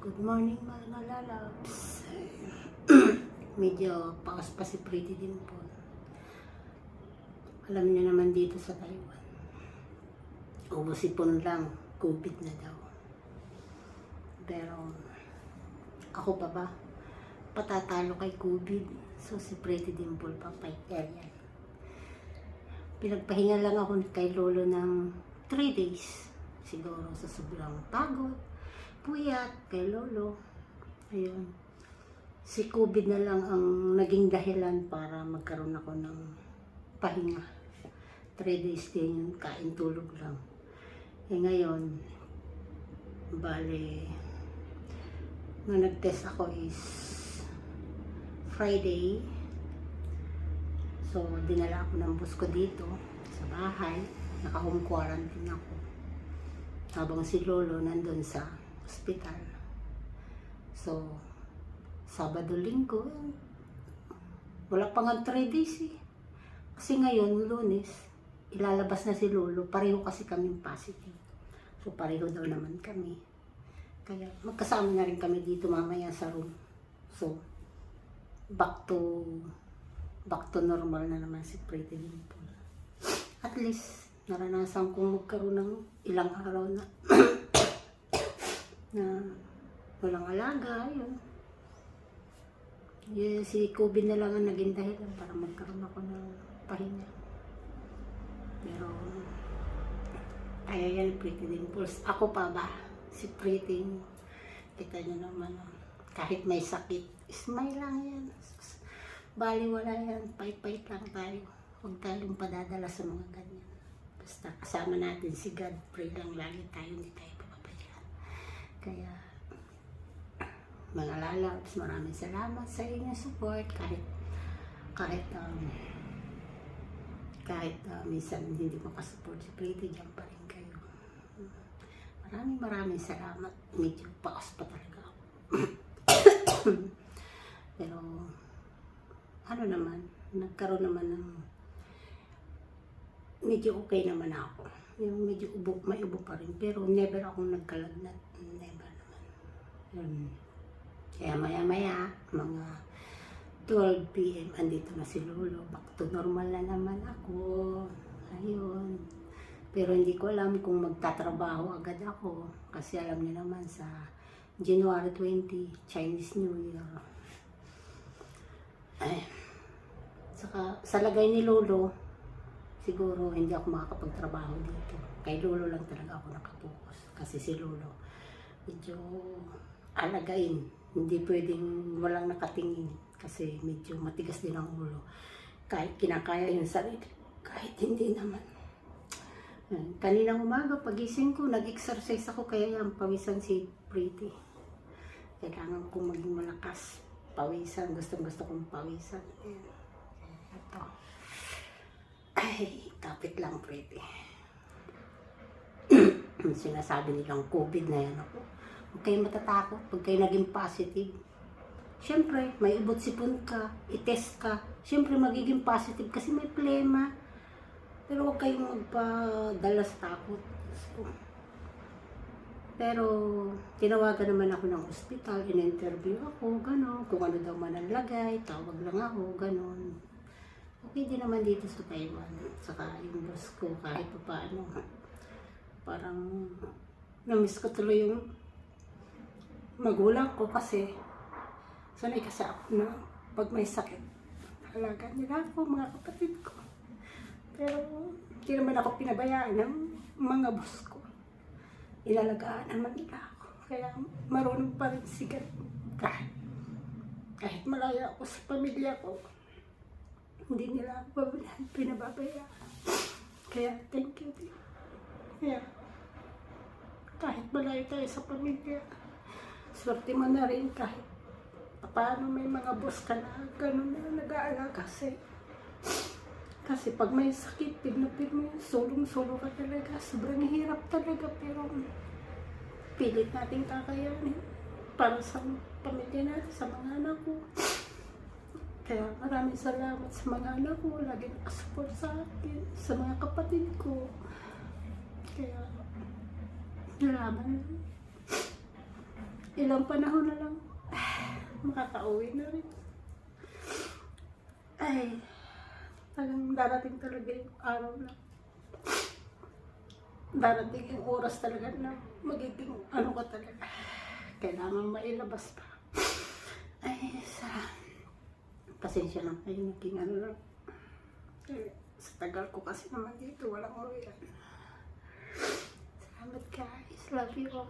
Good morning mga lalabs. Medyo pakas pa si Pretty din po. Alam niyo naman dito sa Taiwan, ubusipon lang, COVID na daw. Pero ako pa ba? Patatalo kay COVID. So si Pretty Dimple pa fight yan. Pinagpahinga lang ako kay Lolo ng 3 days. Siguro sa sobrang pagod, puyat kay Lolo. Ayun. Si COVID na lang ang naging dahilan para magkaroon ako ng pahinga. 3 days din yun, kain tulog lang. Eh ngayon, bale, nung nag-test ako is Friday. So, dinala ako ng bus ko dito sa bahay. Naka-home quarantine ako. Habang si Lolo nandun sa hospital. So, Sabado, Linggo, wala pa nga 3 days eh. Kasi ngayon, Lunes, ilalabas na si Lolo. Pareho kasi kaming positive. So, pareho daw naman kami. Kaya, magkasama na rin kami dito mamaya sa room. So, back to normal na naman si Pretty Dimple. At least, naranasan kong magkaroon ng ilang araw na na walang alaga, yun. Yes, si COVID na lang ang naging dahilan para magkaroon ako ng pahinga. Pero, kaya yan, Pretty Dimples. Ako pa ba? Si Pretty, kita nyo naman, kahit may sakit, smile lang yan. Bali wala yan, pait-pait lang tayo. Huwag tayong padadala sa mga ganyan. Basta kasama natin si God, pray lang lagi tayo, hindi tayo papabayaan. Kaya, mga lalabs, maraming salamat sa inyong support. Kahit minsan hindi makasupport si Pretty, dyan pa rin kayo. Maraming salamat. Medyo paos pa talaga ako. Pero, ano naman, nagkaroon naman ng medyo okay naman ako. Yung medyo may ubo pa rin. Pero never akong nagkalagnat. Never naman. Kaya maya-maya, mga 12 PM, andito na si Lolo. Back to normal na naman ako. Ayun. Pero hindi ko alam kung magtatrabaho agad ako. Kasi alam niyo naman sa January 20, Chinese New Year. Ay. Saka, sa lagay ni Lolo, siguro hindi ako makakapagtrabaho dito. Kay Lolo lang talaga ako nakapokus. Kasi si Lolo, medyo alagain. Hindi pwedeng walang nakatingin. Kasi medyo matigas din ang ulo. Kahit kinakaya yung sarili, kahit hindi naman. Kaninang umaga, pagising ko, nag-exercise ako. Kaya yan, pawisan si Pretty. Kailangan kong maging malakas. Pawisan, gustong-gusto kong pawisan. Ito. Ay, kapit lang, Pretty. Sinasabi nilang COVID na yan ako. Huwag kayong matatakot pag kayo naging positive. Siyempre, may ibot-sipon ka, itest ka. Siyempre, magiging positive kasi may plema. Pero huwag kayong magpadala sa takot. Pero, tinawagan naman ako ng ospital, in-interview ako, gano'n. Kung ano daw man ang lagay, tawag lang ako, gano'n. Okay din naman dito sa Taiwan. Saka yung boss ko, kahit pa paano. Parang, namiss ko tuloy yung magulang ko kasi sanay kasi ako na pag may sakit, halaga nila ako, mga kapatid ko. Pero, hindi naman ako pinabayaan ng mga boss ko. Ilalagaan naman nila ako. Kaya marunong pa rin sigat. Kahit malaya ako sa pamilya ko, hindi nila ako pinababayaan. Kaya, thank you. Kaya, kahit malayo tayo sa pamilya, swerte mo na rin kahit paano may mga boss ka na gano'n na nag-aalaga sa'yo. Kasi pag may sakit, pinupin mo yun, sulong-sulo ka talaga. Sobrang hirap talaga, pero pilit natin kakayanin para sa pamilya natin, sa mga anak ko. Kaya maraming salamat sa mga anak ko, lagi nakasupport sa akin, sa mga kapatid ko. Kaya, nalaman Ilang panahon na lang. Makaka-uwi na rin. Ay, talagang darating talaga yung araw na. Darating yung oras talaga na magiging ano ka talaga. Kailangan mailabas pa. Ay, pasensya lang kayo, naging ano lang. Sa tagal ko kasi naman dito, walang uwian. Salamat guys, love you all.